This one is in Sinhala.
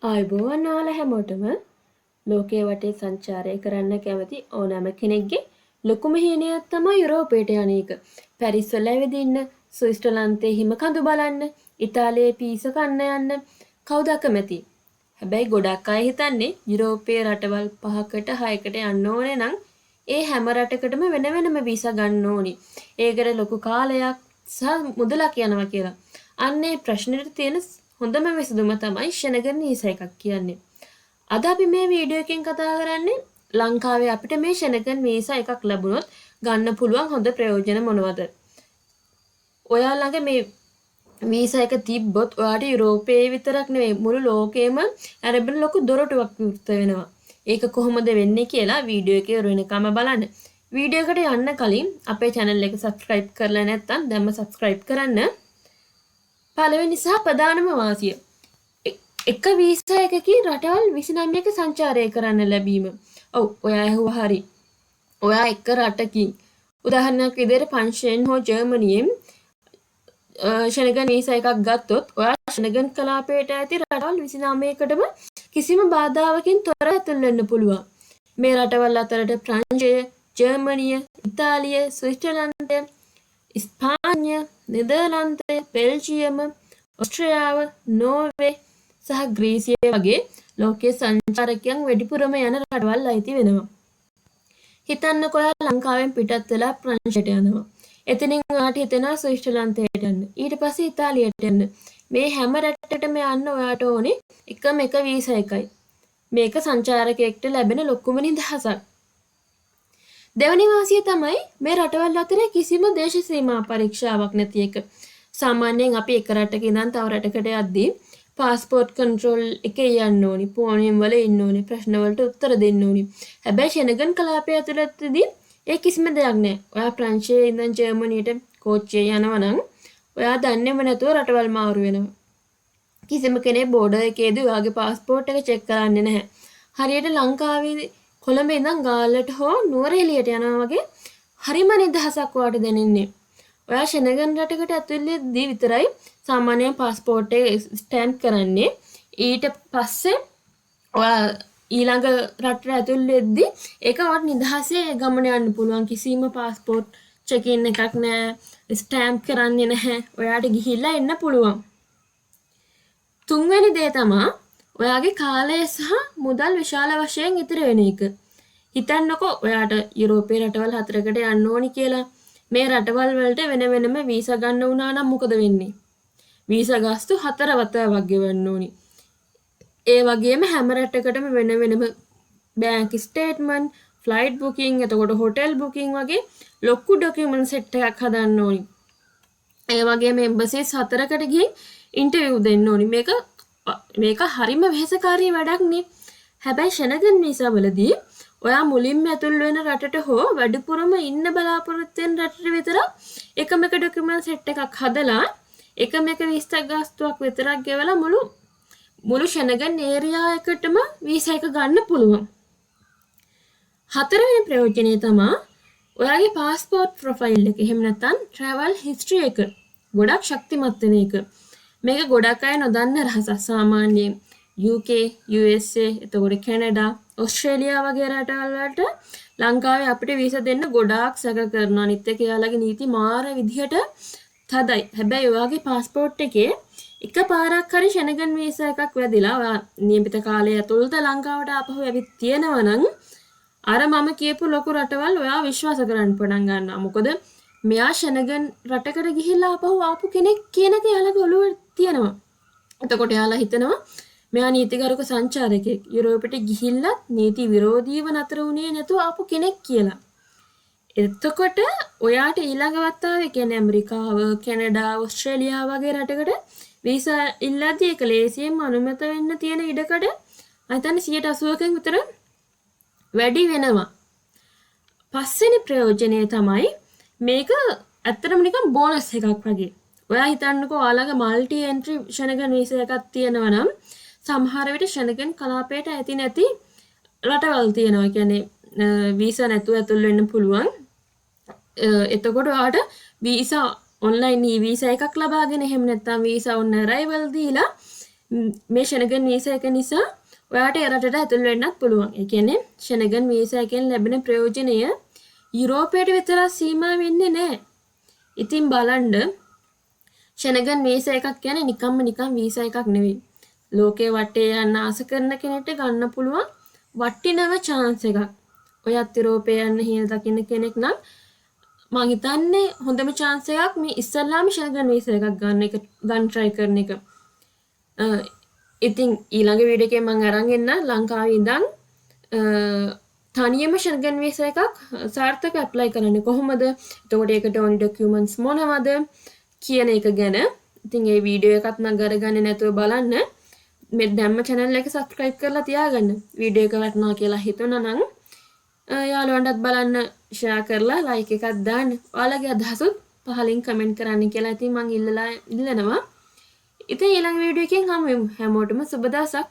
ආයුබෝවන් ඔයාලා හැමෝටම ලෝකයේ වටේ සංචාරය කරන්න කැමති ඕනෑම කෙනෙක්ගේ ලොකුම හීනයක් තමයි යුරෝපයට යන එක. පැරිස් වල ඇවිදින්න, ස්විට්සර්ලන්තයේ හිම කඳු බලන්න, ඉතාලියේ පීස කන්න යන්න කවුද අකමැති? හැබැයි ගොඩක් අය හිතන්නේ යුරෝපයේ රටවල් 5කට 6කට යන්න ඕනේ නම් ඒ හැම රටකටම වෙන වෙනම වීසා ගන්න ඕනි. ඒකට ලොකු කාලයක් සහ මුදලක් යනවා කියලා. අන්න ඒ ප්‍රශ්නෙට තියෙන හොඳම විසඳුම තමයි ෂෙනගන් වීසා එකක් කියන්නේ. අද අපි මේ වීඩියෝ එකෙන් කතා කරන්නේ ලංකාවේ අපිට මේ ෂෙනගන් වීසා එකක් ලැබුණොත් ගන්න පුළුවන් හොඳ ප්‍රයෝජන මොනවද? ඔයා ළඟ මේ වීසා එක තිබ්බොත් ඔයාට යුරෝපයේ විතරක් නෙවෙයි මුළු ලෝකෙම අරබන ලොකු දොරටුවක් විවෘත වෙනවා. ඒක කොහොමද වෙන්නේ කියලා වීඩියෝ එකේ වෙනකම බලන්න. වීඩියෝ එකට යන්න කලින් අපේ channel එක subscribe කරලා නැත්නම් දැන්ම subscribe කරන්න. පළවෙනි සහ ප්‍රධානම වාසිය එක වීසා එකකින් රටවල් 29ක සංචාරය කරන්න ලැබීම. ඔව් ඔයා ඇහුවා හරි. ඔයා එක රටකින් උදාහරණයක් විදිහට පංශයෙන් හෝ ජර්මනියෙන් ෂෙනගන් වීසා එකක් ගත්තොත් ඔයා ෂෙනගන් කලාපයට ඇති රටවල් 29කටම කිසිම බාධාවකින් තොර ඇතුල් වෙන්න පුළුවන්. මේ රටවල් අතරට ප්‍රංශය, ජර්මනිය, ඉතාලිය, ස්විට්සර්ලන්තය, ස්පාඤ්ඤ, නෙදර්ලන්තය, බෙල්ජියම, ඔස්ට්‍රේලියාව, නෝර්වේ සහ ග්‍රීසිය වගේ ලෝකයේ සංචාරකයන් වැඩිපුරම යන රටවල් අයිති වෙනවා. හිතන්නකෝ ඔයා ලංකාවෙන් පිටත් වෙලා ප්‍රංශයට යනවා. එතනින් ඔයාට හිතෙනවා ස්විට්සර්ලන්තයට යන්න. ඊට පස්සේ ඉතාලියට යන්න. මේ හැම රටකටම යන්න ඔයාට ඕනේ එකම එක වීසා එකයි. මේක සංචාරකයෙක්ට ලැබෙන ලොකුම නිදහසක්. දෙවැනි වාසිය තමයි මේ රටවල් අතර කිසිම දේශ සීමා පරීක්ෂාවක් නැති එක. සාමාන්‍යයෙන් අපි එක රටක ඉඳන් තව රටකට යද්දී පාස්පෝර්ට් කන්ට්‍රෝල් එකේ යන්න ඕනි, ෆෝනියම් වල ඉන්න ඕනි, ප්‍රශ්න වලට උත්තර දෙන්න ඕනි. හැබැයි ෂෙනගන් කලාපය ඇතුළතදී ඒ කිසිම දෙයක් නැහැ. ඔයා ප්‍රංශයේ ඉඳන් ජර්මනියට කෝච්චියේ යනවා නම් ඔයා දන්නේම නැතුව රටවල් මාරු වෙනවා. කිසිම කෙනෙක් බෝඩර් එකේදී ඔයාගේ පාස්පෝර්ට් එක චෙක් කරන්නේ නැහැ. හරියට ලංකාවේ කොළඹ ඉඳන් ගාල්ලට හෝ නුවරඑළියට යනවා වගේ හරිම නිදහසක් ඔයාට දැනෙන්නේ. ඔයා ෂෙනගන් රටකට ඇතුල් වෙද්දී විතරයි සාමාන්‍යයෙන් පාස්පෝර්ට් එක ස්ටෑම්ප් කරන්නේ. ඊට පස්සේ ඔයා ඊළඟ රටට ඇතුල් වෙද්දී ඒක ඔයාට නිදහසේ ගමන යන්න පුළුවන්. කිසිම පාස්පෝර්ට් චෙකින් එකක් නැහැ. ස්ටෑම්ප් කරන්නේ නැහැ. ඔයාට ගිහිල්ලා එන්න පුළුවන්. තුන්වෙනි දේ තමයි ඔයාගේ කාලය සහ මුදල් විශාල වශයෙන් ඉතිරි වෙන එක. හිතන්නකෝ ඔයාට යුරෝපයේ රටවල් 4කට යන්න ඕනි කියලා. මේ රටවල් වලට වෙන වෙනම වීසා ගන්න වුණා නම් මොකද වෙන්නේ? වීසා ගාස්තු 4 වතාවක් ගෙවන්න ඕනි. ඒ වගේම හැම රටකටම වෙන වෙනම බැංක් ස්ටේට්මන්ට්, ෆ්ලයිට් බුකින්, එතකොට හොටෙල් බුකින් වගේ ලොකු ඩොකියුමන්ට් සෙට් එකක් හදන්න ඕනි. ඒ වගේම එම්බසිස් 4කට ගිහින් ඉන්ටර්විව් දෙන්න ඕනි. මේක හරිම වෙහෙසකාරී වැඩක් නේ. හැබැයි ෂෙනගන් වීසා වලදී ඔයා මුලින්ම ඇතුල් වෙන රටට හෝ වැඩිපුරම ඉන්න බලාපොරොත්තු වෙන රටට විතර එකම එක ඩොකියුමන්ට් සෙට් එකක් හදලා එකම එක වීසා ගාස්තුවක් විතරක් ගෙවලා මුළු ෂෙනගන් ඒරියා එකටම වීසා එක ගන්න පුළුවන්. හතරවෙනි ප්‍රයෝජනය තමයි ඔයාගේ පාස්පෝර්ට් ප්‍රොෆයිල් එක. එහෙම නැත්නම් ට්‍රැවල් හිස්ටරි එක ගොඩක් ශක්තිමත් වෙන එක. මේක ගොඩක් අය නොදන්න රහසක්. සාමාන්‍යයෙන් UK, USA, එතකොට කැනඩා, ඔස්ට්‍රේලියා වගේ රටවල් වලට ලංකාවේ අපිට වීසා දෙන්න ගොඩාක් සැක කරනවා. අනිත් එක යාළගේ නීති මාර විදිහට තදයි. හැබැයි ඔයාගේ පාස්පෝර්ට් එකේ එක පාරක් හරි ෂෙනගන් වීසා එකක් වැදිලා ඔයා නියමිත කාලය ඇතුළත ලංකාවට ආපහු ඇවිත් තියෙනවා නම් අර මම කියපු ලොකු රටවල් ඔයා විශ්වාස කරන්න පටන් ගන්නවා. මොකද මෙයා ෂෙනගන් රටකට ගිහිල්ලා ආපු කෙනෙක් කියන එක යාළගේ ඔළුවේ තියෙනවා. එතකොට යාළා හිතනවා මෙයා නීතිගරුක සංචාරකයෙක්. යුරෝපෙට ගිහිල්ලා නීති විරෝධීව නතර වුණේ නැතුව ආපු කෙනෙක් කියලා. එතකොට ඔයාට ඊළඟ වතාවේ කියන්නේ ඇමරිකාව, කැනඩා, ඕස්ට්‍රේලියා වගේ රටකට වීසා ඉල්ලද්දී ඒක ලේසියෙන්ම අනුමත වෙන්න තියෙන ඉඩකඩ අතන 80%කින් විතර වැඩි වෙනවා. පස්වෙනි ප්‍රයෝජනය තමයි මේක ඇත්තටම නිකන් බෝනස් එකක් වගේ. ඔයා හිතන්නකෝ ඔයාලගේ මල්ටි එන්ට්‍රි ෂෙනගන් වීසා එකක් තියෙනවා නම් සමහර විට ෂෙනගන් කලාපයට ඇති නැති රටවල් තියෙනවා. කියන්නේ වීසා නැතුව ඇතුල් වෙන්න පුළුවන්. එතකොට ඔයාට වීසා ඔන්ලයින් වීසා එකක් ලබාගෙන එහෙම නැත්නම් වීසා ඔන් අරයිවල් දීලා මේ ෂෙනගන් වීසා එක නිසා ඔයාට ඒ රටට ඇතුල් වෙන්නත් පුළුවන්. ඒ කියන්නේ ෂෙනගන් වීසා එකෙන් ලැබෙන ප්‍රයෝජනය යුරෝපයට විතරක් සීමා වෙන්නේ නැහැ. ඉතින් බලන්න ෂෙනගන් වීසා එකක් කියන්නේ නිකන් වීසා එකක් නෙවෙයි. ලෝකේ වටේ යන්න ආස කරන කෙනෙක්ට ගන්න පුළුවන් වටිනම chance එකක්. ඔයත් යුරෝපේ යන්න හින දකින්න කෙනෙක් නම් මං හිතන්නේ හොඳම chance එකක් මේ ඉස්සල්ලාම ෂෙනගන් වීසා එකක් ගන්න try කරන එක. ඉතින් ඊළඟ වීඩියෝ එකේ මම අරන් එන්න ලංකාවේ ඉඳන් තනියම ෂෙනගන් වීසා එකක් සාර්ථක ඇප්ලයි කරන්නේ කොහොමද? එතකොට ඒකට ඕනි ඩොකියුමන්ට්ස් මොනවද කියන එක ගැන. ඉතින් මේ වීඩියෝ එකත් මම අරගන්නේ නැතුව බලන්න. මේ දැම්ම channel එක subscribe කරලා තියාගන්න. වීඩියෝ එක වටිනවා කියලා හිතුණා නම් යාළුවන්ටත් බලන්න share කරලා like එකක් දාන්න. ඔයාලගේ අදහසත් පහලින් comment කරන්න කියලා ඉතින් මම ඉල්ලනවා. ඉතින් ඊළඟ වීඩියෝ එකෙන් හමු වෙමු. හැමෝටම සුබ දවසක්.